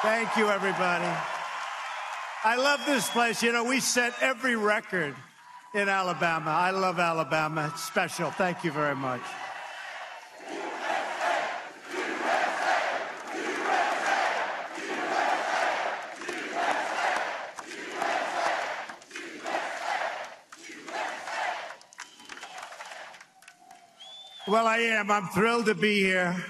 Thank you, everybody. I love this place. You know, we set every record in Alabama. I love Alabama. It's special. Thank you very much. Well, I am. I'm thrilled to be here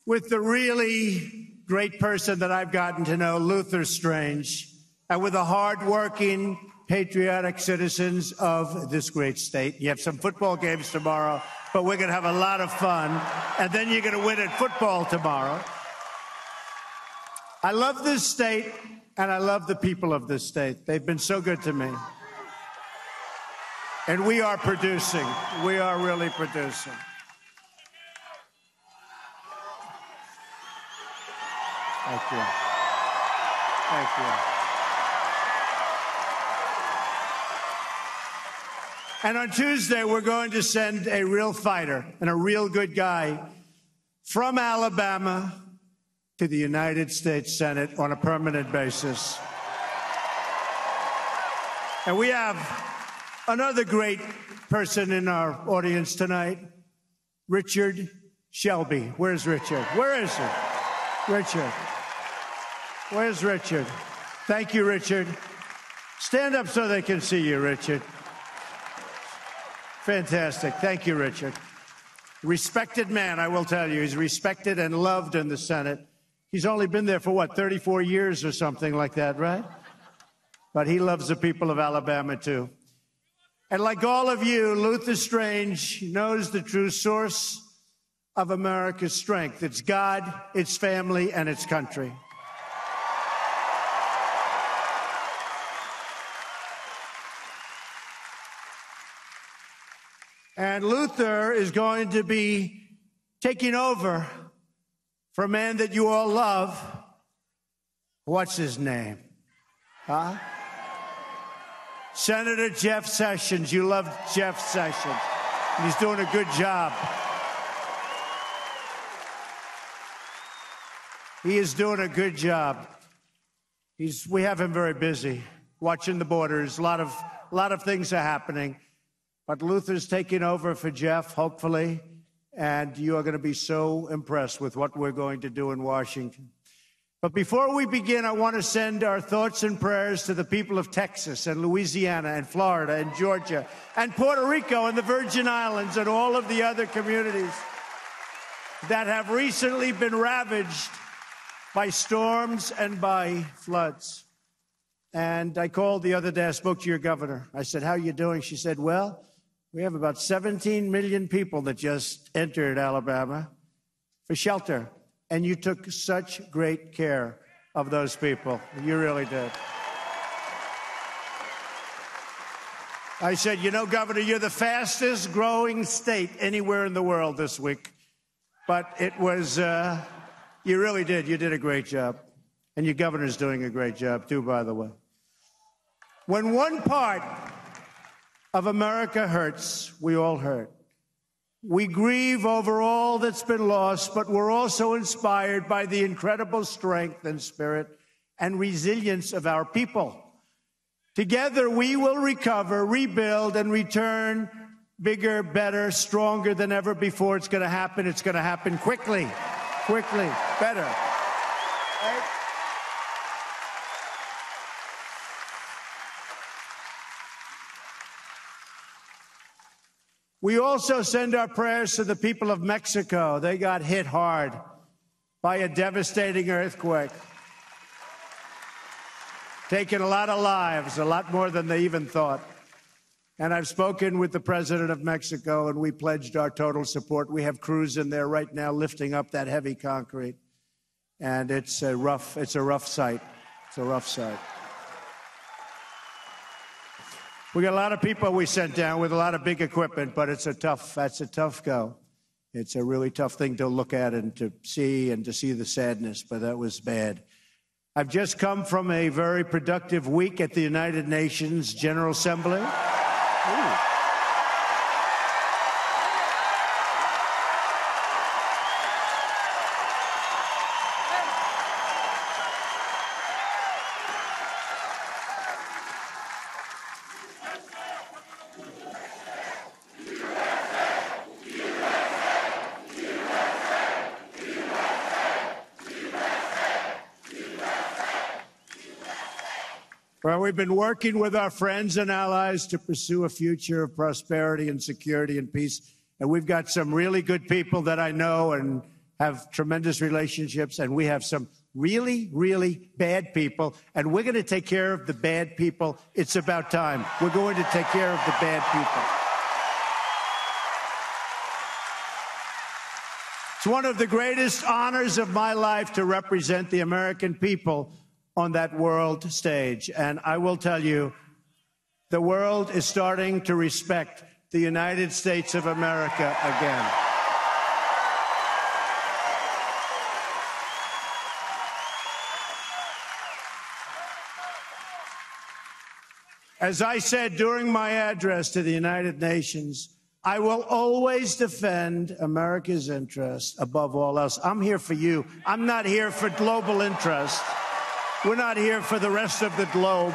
with the really great person that I've gotten to know, Luther Strange, and with the hardworking, patriotic citizens of this great state. You have some football games tomorrow, but we're going to have a lot of fun. And then you're going to win at football tomorrow. I love this state, and I love the people of this state. They've been so good to me. And we are producing. We are really producing. Thank you. Thank you. And on Tuesday, we're going to send a real fighter and a real good guy from Alabama to the United States Senate on a permanent basis. And we have another great person in our audience tonight, Richard Shelby. Where's Richard? Where is he? Richard. Where's Richard? Thank you, Richard. Stand up so they can see you, Richard. Fantastic. Thank you, Richard. Respected man, I will tell you. He's respected and loved in the Senate. He's only been there for, 34 years or something like that, right? But he loves the people of Alabama, too. And like all of you, Luther Strange knows the true source of America's strength. It's God, its family, and its country. And Luther is going to be taking over for a man that you all love. What's his name? Huh? Senator Jeff Sessions. You love Jeff Sessions. And he's doing a good job. He is doing a good job. We have him very busy, watching the borders. A lot of things are happening. But Luther's taking over for Jeff, hopefully. And you are going to be so impressed with what we're going to do in Washington. But before we begin, I want to send our thoughts and prayers to the people of Texas and Louisiana and Florida and Georgia and Puerto Rico and the Virgin Islands and all of the other communities that have recently been ravaged by storms and by floods. And I called the other day, I spoke to your governor. I said, how are you doing? She said, well, we have about 17 million people that just entered Alabama for shelter. And you took such great care of those people. You really did. I said, you know, Governor, you're the fastest growing state anywhere in the world this week. But it was, you really did. You did a great job. And your governor's doing a great job, too, by the way. When one part of America hurts, we all hurt. We grieve over all that's been lost, but we're also inspired by the incredible strength and spirit and resilience of our people. Together, we will recover, rebuild, and return bigger, better, stronger than ever before. It's going to happen. It's going to happen quickly, better. Right? We also send our prayers to the people of Mexico. They got hit hard by a devastating earthquake, taking a lot of lives, a lot more than they even thought. And I've spoken with the president of Mexico, and we pledged our total support. We have crews in there right now lifting up that heavy concrete. And it's a rough sight. It's a rough sight. We got a lot of people we sent down with a lot of big equipment, but that's a tough go. It's a really tough thing to look at and to see the sadness, but that was bad. I've just come from a very productive week at the United Nations General Assembly. Ooh. Well, we've been working with our friends and allies to pursue a future of prosperity and security and peace. And we've got some really good people that I know and have tremendous relationships. And we have some really, really bad people. And we're going to take care of the bad people. It's about time. We're going to take care of the bad people. It's one of the greatest honors of my life to represent the American people on that world stage. And I will tell you, the world is starting to respect the United States of America again. As I said during my address to the United Nations, I will always defend America's interest above all else. I'm here for you. I'm not here for global interest. We're not here for the rest of the globe.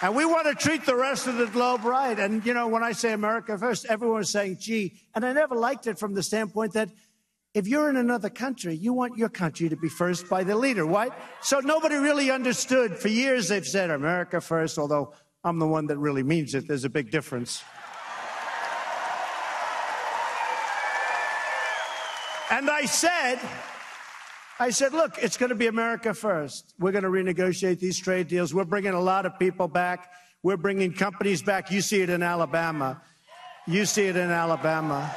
And we want to treat the rest of the globe right. And, you know, when I say America first, everyone's saying, gee, and I never liked it from the standpoint that if you're in another country, you want your country to be first by the leader, right? So nobody really understood. For years, they've said America first, although I'm the one that really means it. There's a big difference. And I said, look, it's going to be America first. We're going to renegotiate these trade deals. We're bringing a lot of people back. We're bringing companies back. You see it in Alabama. You see it in Alabama.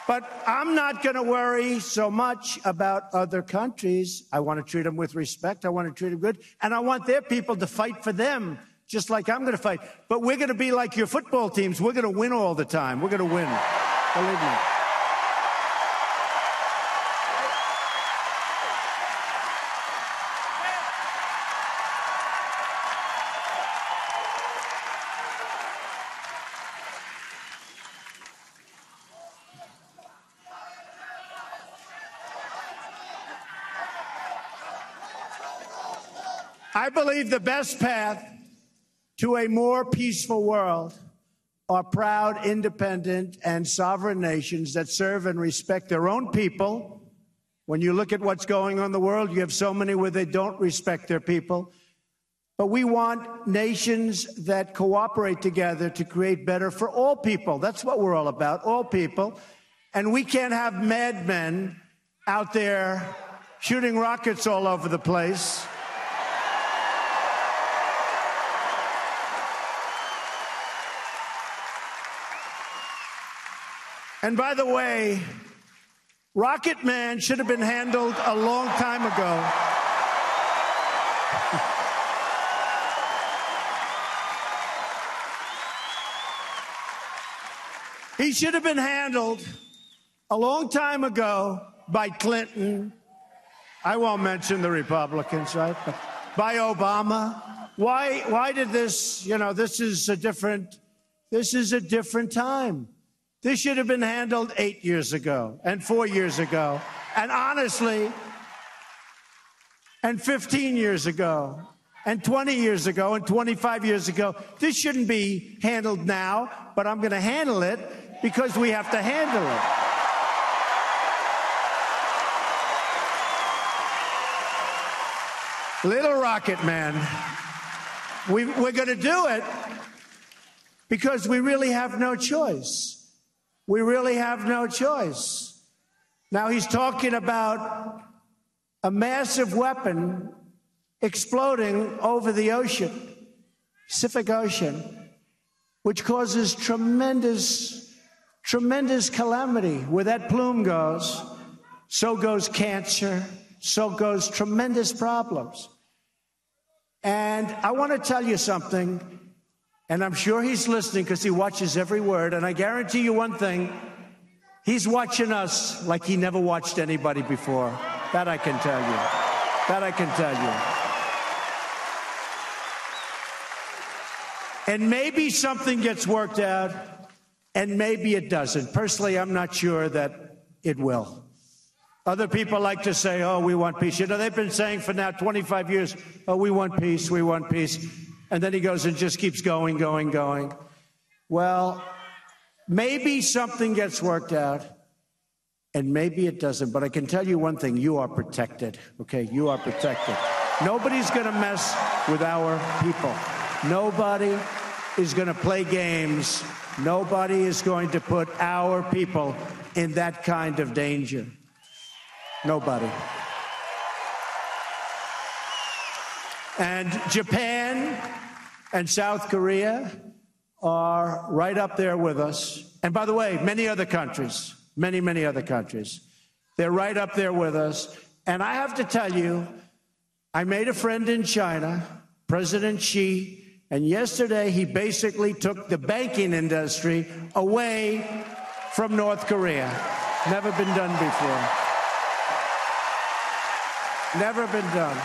But I'm not going to worry so much about other countries. I want to treat them with respect. I want to treat them good. And I want their people to fight for them, just like I'm going to fight. But we're going to be like your football teams. We're going to win all the time. We're going to win. Believe me. I believe the best path to a more peaceful world are proud, independent, and sovereign nations that serve and respect their own people. When you look at what's going on in the world, you have so many where they don't respect their people. But we want nations that cooperate together to create better for all people. That's what we're all about, all people. And we can't have madmen out there shooting rockets all over the place. And by the way, Rocket Man should have been handled a long time ago. He should have been handled a long time ago by Clinton. I won't mention the Republicans, right? But by Obama. Why did this, you know, this is a different time. This should have been handled 8 years ago and 4 years ago. And honestly, and 15 years ago and 20 years ago and 25 years ago. This shouldn't be handled now, but I'm going to handle it because we have to handle it. Little Rocket Man, we're going to do it because we really have no choice. We really have no choice. Now he's talking about a massive weapon exploding over the ocean, Pacific Ocean, which causes tremendous calamity. Where that plume goes, so goes cancer, so goes tremendous problems. And I want to tell you something. And I'm sure he's listening because he watches every word. And I guarantee you one thing, he's watching us like he never watched anybody before. That I can tell you. That I can tell you. And maybe something gets worked out, and maybe it doesn't. Personally, I'm not sure that it will. Other people like to say, oh, we want peace. You know, they've been saying for now 25 years, oh, we want peace, we want peace. And then he goes and just keeps going. Well, maybe something gets worked out, and maybe it doesn't. But I can tell you one thing, you are protected, okay? You are protected. Nobody's going to mess with our people. Nobody is going to play games. Nobody is going to put our people in that kind of danger. Nobody. And Japan and South Korea are right up there with us. And by the way, many other countries, many other countries, they're right up there with us. And I have to tell you, I made a friend in China, President Xi, and yesterday he basically took the banking industry away from North Korea. Never been done before. Never been done.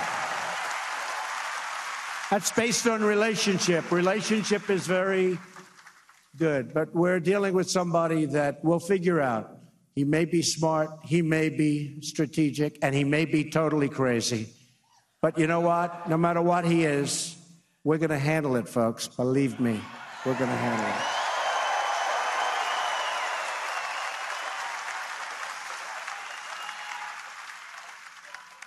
That's based on relationship. Relationship is very good, but we're dealing with somebody that we'll figure out. He may be smart, he may be strategic, and he may be totally crazy. But you know what? No matter what he is, we're going to handle it, folks. Believe me, we're going to handle it.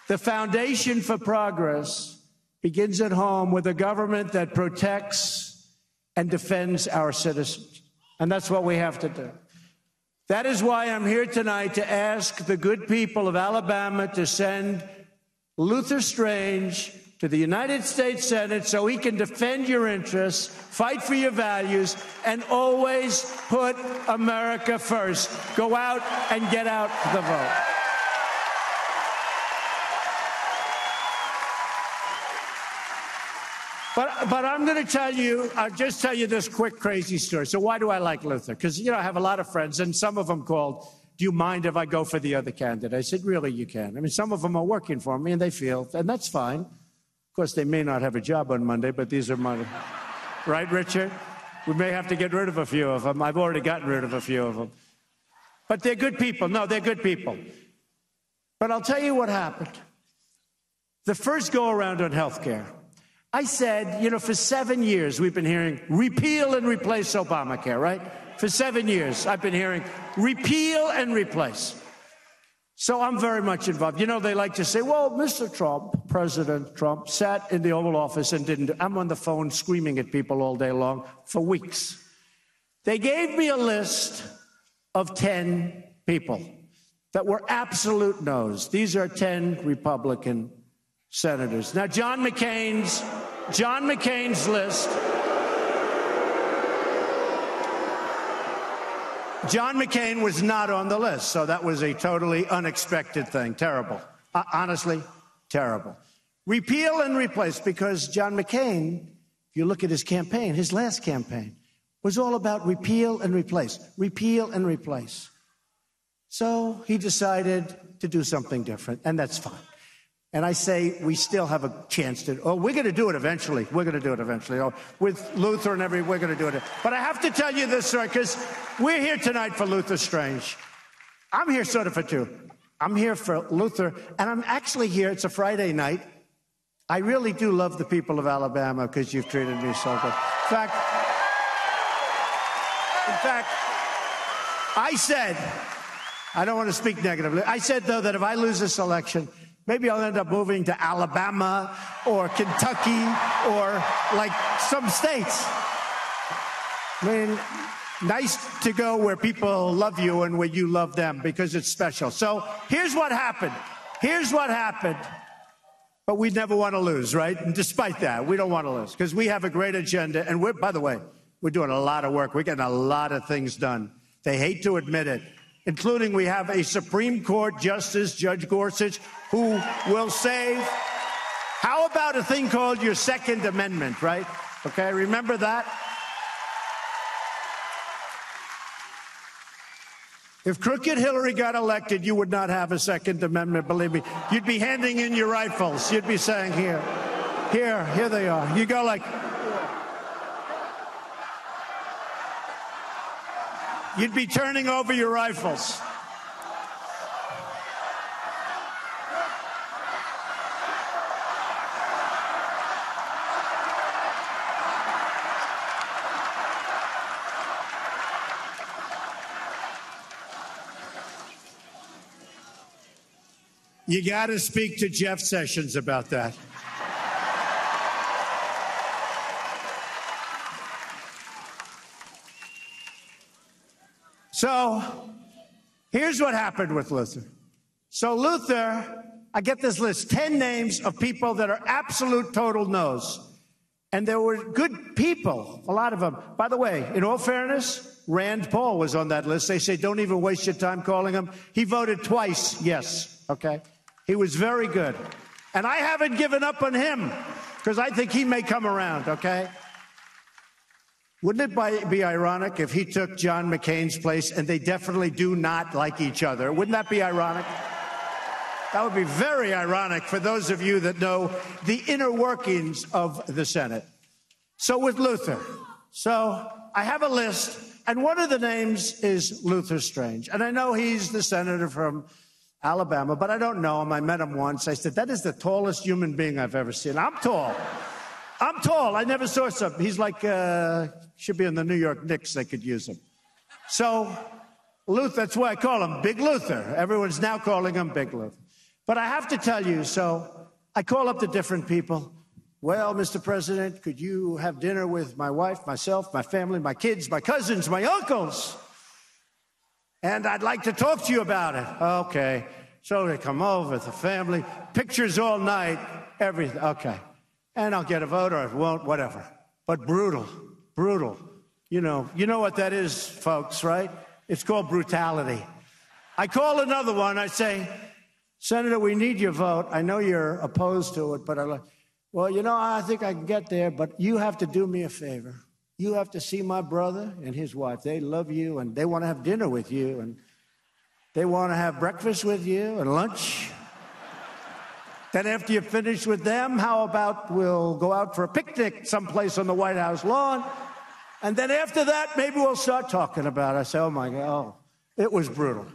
The foundation for progress begins at home with a government that protects and defends our citizens. And that's what we have to do. That is why I'm here tonight to ask the good people of Alabama to send Luther Strange to the United States Senate so he can defend your interests, fight for your values, and always put America first. Go out and get out the vote. But I'm going to tell you, I'll just tell you this quick, crazy story. So why do I like Luther? Because, you know, I have a lot of friends, and some of them called, do you mind if I go for the other candidate? I said, really, you can. I mean, some of them are working for me, and they feel, and that's fine. Of course, they may not have a job on Monday, but these are my, right, Richard? We may have to get rid of a few of them. I've already gotten rid of a few of them. But they're good people. No, they're good people. But I'll tell you what happened. The first go-around on health care, I said, you know, for 7 years, we've been hearing repeal and replace Obamacare, right? For 7 years, I've been hearing repeal and replace. So I'm very much involved. You know, they like to say, well, Mr. Trump, President Trump, sat in the Oval Office and didn't do. I'm on the phone screaming at people all day long for weeks. They gave me a list of 10 people that were absolute no's. These are 10 Republican senators. Now, John McCain's list. John McCain was not on the list, so that was a totally unexpected thing. Terrible. Honestly, terrible. Repeal and replace, because John McCain, if you look at his campaign, his last campaign, was all about repeal and replace. Repeal and replace. So he decided to do something different, and that's fine. And I say we still have a chance to, we're going to do it eventually. We're going to do it eventually. With Luther and we're going to do it. But I have to tell you this, sir, because we're here tonight for Luther Strange. I'm here sort of for two. I'm here for Luther, and I'm actually here. It's a Friday night. I really do love the people of Alabama because you've treated me so good. In fact, I said, I don't want to speak negatively. I said, though, that if I lose this election, maybe I'll end up moving to Alabama or Kentucky or like some states. I mean, nice to go where people love you and where you love them because it's special. So here's what happened. But we never want to lose, right? And despite that, we don't want to lose because we have a great agenda. And by the way, we're doing a lot of work. We're getting a lot of things done. They hate to admit it, including we have a Supreme Court Justice, Judge Gorsuch, who will save. How about a thing called your Second Amendment, right? Okay, remember that? If crooked Hillary got elected, you would not have a Second Amendment, believe me. You'd be handing in your rifles. You'd be saying, here they are. You go like, you'd be turning over your rifles. You got to speak to Jeff Sessions about that. So here's what happened with Luther. So Luther, I get this list, 10 names of people that are absolute total no's. And there were good people, a lot of them. By the way, in all fairness, Rand Paul was on that list. They say, don't even waste your time calling him. He voted twice yes, okay? He was very good. And I haven't given up on him because I think he may come around, okay? Wouldn't it be ironic if he took John McCain's place, and they definitely do not like each other? Wouldn't that be ironic? That would be very ironic for those of you that know the inner workings of the Senate. So with Luther, so I have a list, and one of the names is Luther Strange. And I know he's the senator from Alabama, but I don't know him. I met him once. I said, that is the tallest human being I've ever seen. I'm tall. I'm tall. I never saw something. He's like, should be in the New York Knicks. They could use him. So Luther, that's why I call him Big Luther. Everyone's now calling him Big Luther. But I have to tell you, so I call up the different people. Well, Mr. President, could you have dinner with my wife, myself, my family, my kids, my cousins, my uncles? And I'd like to talk to you about it. Okay. So they come over, the family, pictures all night, everything. Okay. And I'll get a vote or I won't, whatever. But brutal, brutal. You know what that is, folks, right? It's called brutality. I call another one. I say, Senator, we need your vote. I know you're opposed to it, but I think I can get there, but you have to do me a favor. You have to see my brother and his wife. They love you, and they want to have dinner with you, and they want to have breakfast with you and lunch. Then after you finish with them, how about we'll go out for a picnic someplace on the White House lawn? And then after that, maybe we'll start talking about it. I say, oh, my God, it was brutal.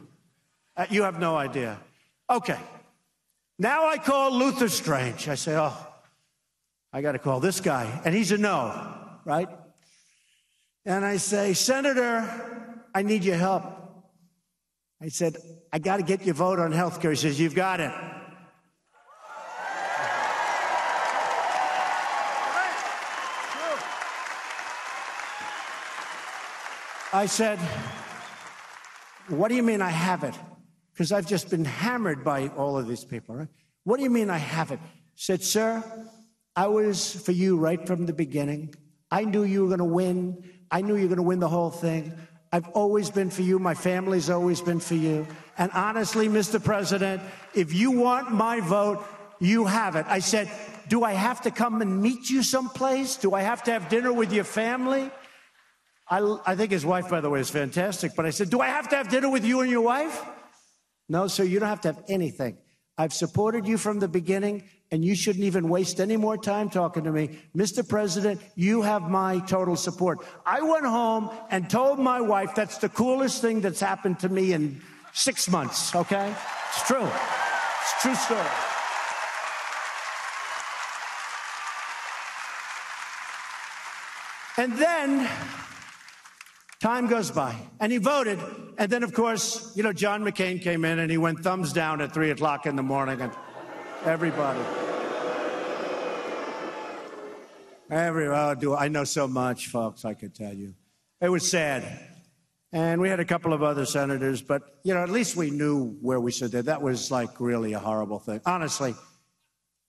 You have no idea. Okay, now I call Luther Strange. I say, I got to call this guy. And he's a no, right? And I say, Senator, I need your help. I said, I got to get your vote on health care. He says, you've got it. I said, what do you mean I have it? Because I've just been hammered by all of these people, right? What do you mean I have it? Said, sir, I was for you right from the beginning. I knew you were going to win. I knew you were going to win the whole thing. I've always been for you. My family's always been for you. And honestly, Mr. President, if you want my vote, you have it. I said, do I have to come and meet you someplace? Do I have to have dinner with your family? I think his wife, by the way, is fantastic. But I said, do I have to have dinner with you and your wife? No, sir, you don't have to have anything. I've supported you from the beginning, and you shouldn't even waste any more time talking to me. Mr. President, you have my total support. I went home and told my wife that's the coolest thing that's happened to me in 6 months, okay? It's true. It's a true story. And then time goes by, and he voted. And then, of course, John McCain came in, and he went thumbs down at 3 o'clock in the morning, and everybody. I know so much, folks, I could tell you. It was sad. And we had a couple of other senators, but, at least we knew where we stood there. That was, really a horrible thing. Honestly,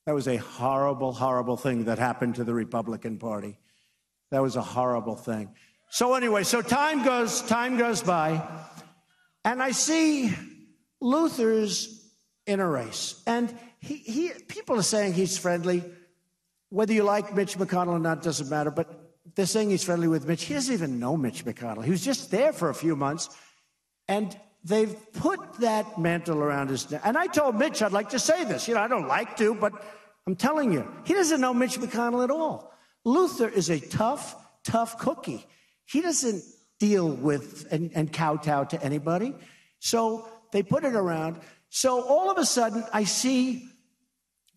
that was a horrible, horrible thing that happened to the Republican Party. That was a horrible thing. So anyway, time goes by, and I see Luther's in a race. And people are saying he's friendly. Whether you like Mitch McConnell or not doesn't matter, but they're saying he's friendly with Mitch. He doesn't even know Mitch McConnell. He was just there for a few months, and they've put that mantle around his neck. And I told Mitch I'd like to say this. I don't like to, but I'm telling you, he doesn't know Mitch McConnell at all. Luther is a tough cookie. He doesn't deal with and kowtow to anybody. So they put it around. So all of a sudden, I see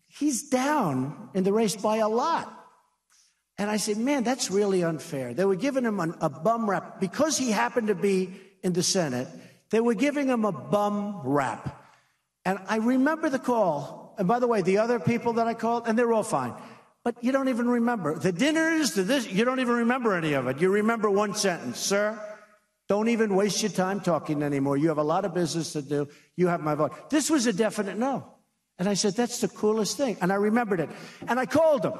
he's down in the race by a lot. And I say, man, that's really unfair. They were giving him a bum rap. Because he happened to be in the Senate, they were giving him a bum rap. And I remember the call. And by the way, the other people that I called, and they're all fine. But you don't even remember. The dinners, you don't even remember any of it. You remember one sentence, sir, Don't even waste your time talking anymore. You have a lot of business to do. You have my vote. This was a definite no. And I said, that's the coolest thing. And I remembered it. And I called him.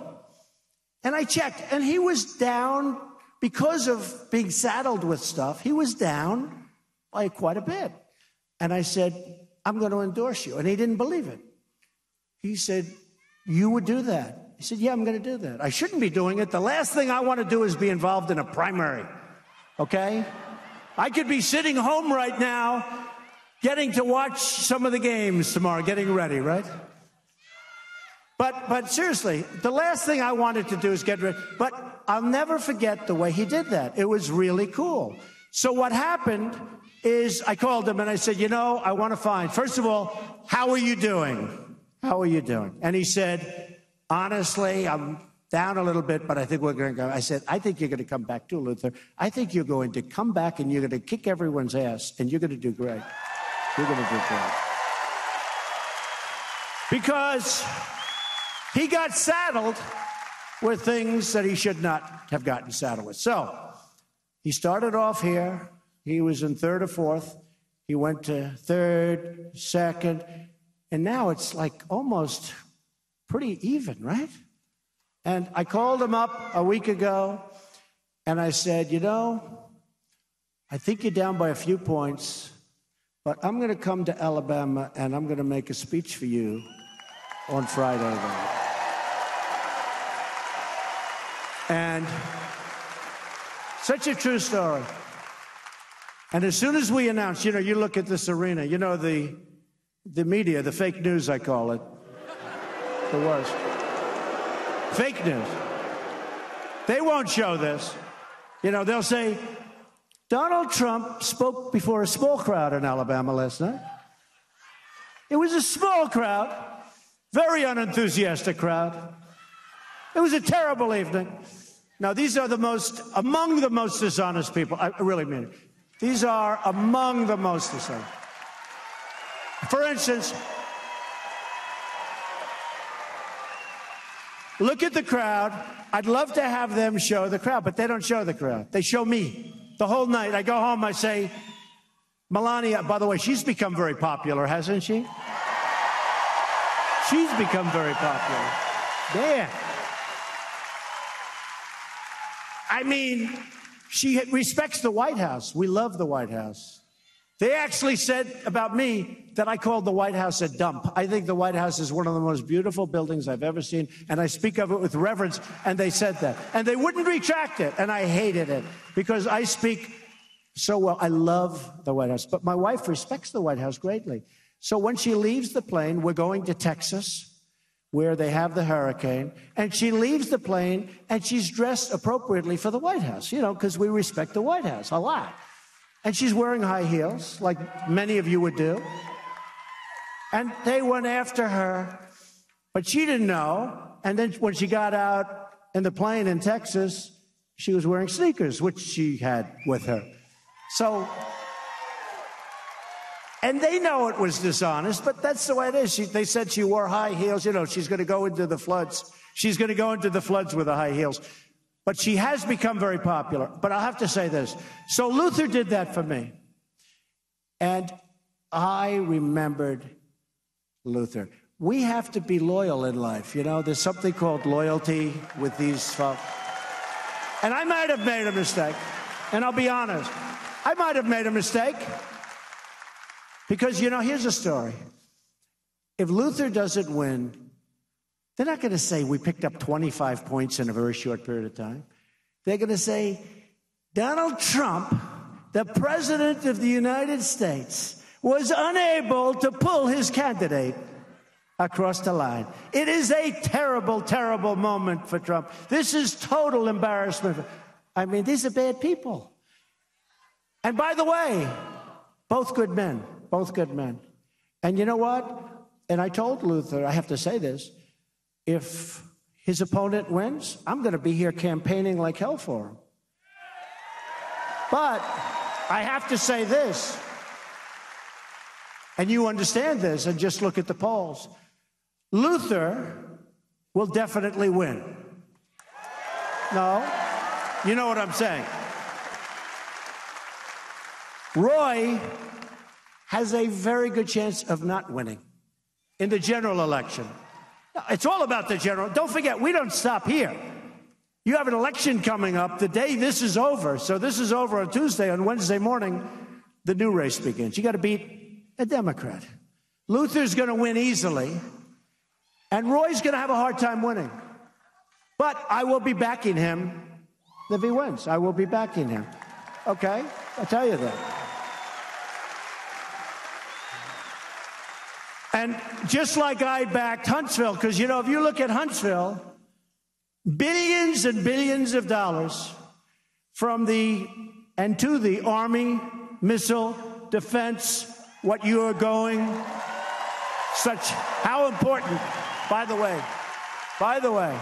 And I checked. And he was down because of being saddled with stuff. He was down by quite a bit. And I said, I'm going to endorse you. And he didn't believe it. He said, you would do that? He said, yeah, I'm going to do that. I shouldn't be doing it. The last thing I want to do is be involved in a primary. Okay? I could be sitting home right now getting to watch some of the games tomorrow, getting ready, right? But seriously, the last thing I wanted to do is get ready. But I'll never forget the way he did that. It was really cool. So what happened is I called him and I said, I want to find, first of all, how are you doing? How are you doing? And he said, honestly, I'm down a little bit, but I think we're going to go. I said, I think you're going to come back too, Luther. I think you're going to come back and you're going to kick everyone's ass and you're going to do great. You're going to do great. Because he got saddled with things that he should not have gotten saddled with. So he started off here. He was in third or fourth. He went to third, second, and now it's like almost pretty even, right? And I called him up a week ago, and I said, I think you're down by a few points, but I'm going to come to Alabama, and I'm going to make a speech for you on Friday night. And such a true story. And as soon as we announced, you look at this arena, the media, the fake news, I call it, the worst. Fake news. They won't show this. They'll say, Donald Trump spoke before a small crowd in Alabama last night. It was a small crowd, very unenthusiastic crowd. It was a terrible evening. Now, these are among the most dishonest people. I really mean it. These are among the most dishonest. For instance, look at the crowd. I'd love to have them show the crowd, but they don't show the crowd. They show me. The whole night, I go home, I say, Melania, by the way, she's become very popular, hasn't she? She's become very popular. Yeah. I mean, she respects the White House. We love the White House. They actually said about me that I called the White House a dump. I think the White House is one of the most beautiful buildings I've ever seen, and I speak of it with reverence, and they said that. And they wouldn't retract it, and I hated it, because I speak so well. I love the White House, but my wife respects the White House greatly. So when she leaves the plane, we're going to Texas, where they have the hurricane, and she leaves the plane, and she's dressed appropriately for the White House, because we respect the White House a lot. And she's wearing high heels, like many of you would do. And they went after her, but she didn't know. And then when she got out in the plane in Texas, she was wearing sneakers, which she had with her. So, and they know it was dishonest, but that's the way it is. They said she wore high heels. She's going to go into the floods. She's going to go into the floods with the high heels. But she has become very popular. But I'll have to say this. So Luther did that for me. And I remembered Luther. We have to be loyal in life. There's something called loyalty with these folks. And I might have made a mistake. And I'll be honest. I might have made a mistake. Because, here's a story. If Luther doesn't win, they're not going to say we picked up 25 points in a very short period of time. They're going to say, Donald Trump, the president of the United States, was unable to pull his candidate across the line. It is a terrible, terrible moment for Trump. This is total embarrassment. I mean, these are bad people. And by the way, both good men, both good men. And you know what? And I told Luther, I have to say this, if his opponent wins, I'm going to be here campaigning like hell for him. But I have to say this, and you understand this, and just look at the polls. Luther will definitely win. No? You know what I'm saying. Roy has a very good chance of not winning in the general election. It's all about the general. Don't forget, we don't stop here. You have an election coming up the day this is over. So this is over on Tuesday. On Wednesday morning, the new race begins. You got to beat a Democrat. Luther's going to win easily, and Roy's going to have a hard time winning. But I will be backing him if he wins. I will be backing him. Okay? I'll tell you that. And just like I backed Huntsville, because, you know, if you look at Huntsville, billions and billions of dollars from the and to the Army, missile, defense, what you are going, how important, by the way,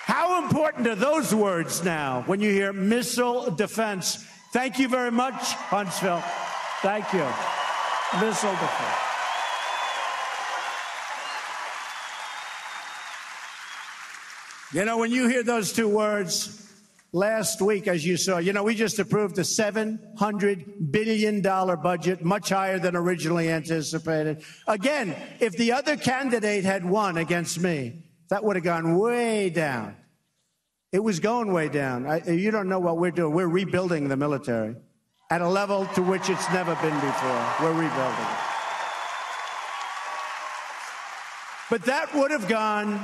how important are those words now when you hear missile defense? Thank you very much, Huntsville. Thank you. Missile defense. You know, when you hear those two words, last week, as you saw, you know, we just approved a $700 billion budget, much higher than originally anticipated. Again, if the other candidate had won against me, that would have gone way down. It was going way down. You don't know what we're doing. We're rebuilding the military at a level to which it's never been before. We're rebuilding it. But that would have gone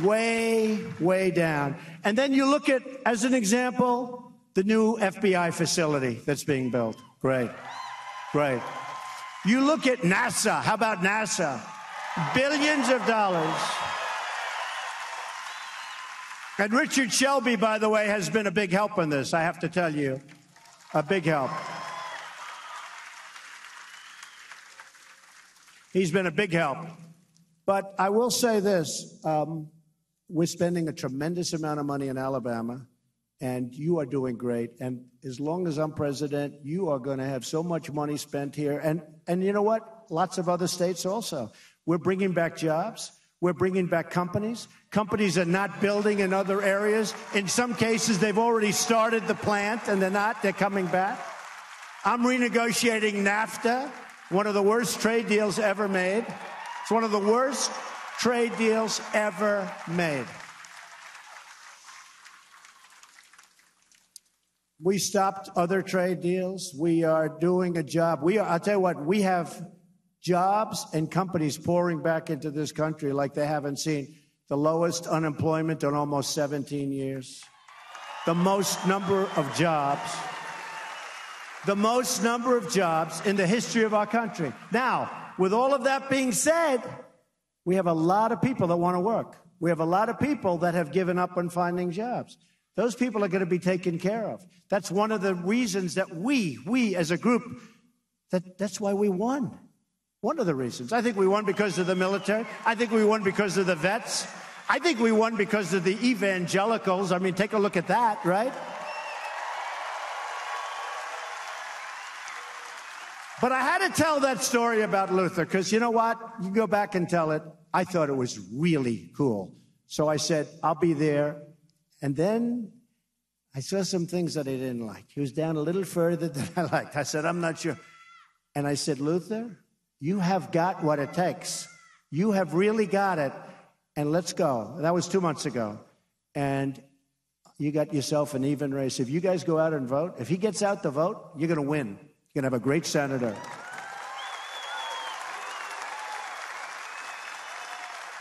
way, way down. And then you look at, as an example, the new FBI facility that's being built. Great. Great. You look at NASA. How about NASA? Billions of dollars. And Richard Shelby, by the way, has been a big help in this, I have to tell you. A big help. He's been a big help. But I will say this, we're spending a tremendous amount of money in Alabama, and you are doing great. And as long as I'm president, you are going to have so much money spent here. And you know what? Lots of other states also. We're bringing back jobs. We're bringing back companies. Companies are not building in other areas. In some cases, they've already started the plant, and they're not. They're coming back. I'm renegotiating NAFTA, one of the worst trade deals ever made. It's one of the worst trade deals ever made. We stopped other trade deals. We are doing a job. I'll tell you what, we have jobs and companies pouring back into this country like they haven't seen. The lowest unemployment in almost 17 years. The most number of jobs. The most number of jobs in the history of our country. Now, with all of that being said, we have a lot of people that want to work. We have a lot of people that have given up on finding jobs. Those people are going to be taken care of. That's one of the reasons that we as a group, that's why we won. One of the reasons. I think we won because of the military. I think we won because of the vets. I think we won because of the evangelicals. I mean, take a look at that, right? But I had to tell that story about Luther, because you know what? You go back and tell it. I thought it was really cool. So I said, I'll be there. And then I saw some things that I didn't like. He was down a little further than I liked. I said, I'm not sure. And I said, Luther, you have got what it takes. You have really got it. And let's go. That was 2 months ago. And you got yourself an even race. If you guys go out and vote, if he gets out to vote, you're going to win. You're going to have a great senator.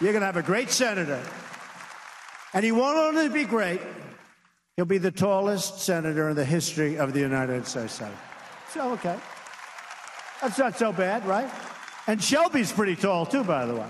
You're going to have a great senator. And he won't only be great, he'll be the tallest senator in the history of the United States. So, okay. That's not so bad, right? And Shelby's pretty tall, too, by the way.